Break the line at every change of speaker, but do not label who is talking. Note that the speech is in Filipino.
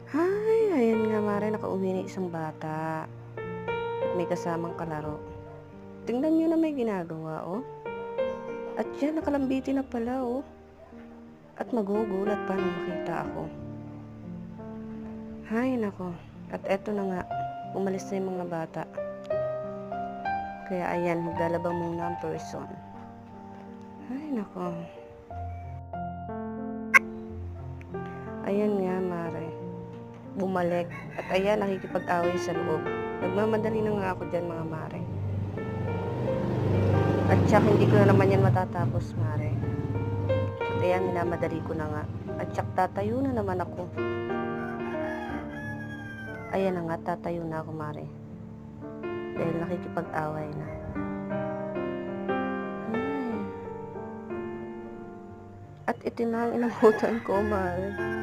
Ay, ayan nga mare, nakauwi na isang bata at may kasamang kalaro. Tingnan niyo na may ginagawa, oh. At yan, nakalambiti na pala, oh. At magugulat pa nung makita ako. Hay, nako. At eto na nga, umalis na yung mga bata. Kaya ayan, maglalabang muna ang person. Ay, nako. Ayan nga, mare. Bumalik. At ayan, nakikipag-away sa loob. Nagmamadali na nga ako dyan, mga mare. At syak, hindi ko na naman yan matatapos, mare. At ayan, minamadali ko na nga. At syak, tatayo na naman ako. Ayan na nga, tatayo na ako, mare. Dahil nakikipag-away na. Ay. At ito na ang inabutan ko, mare.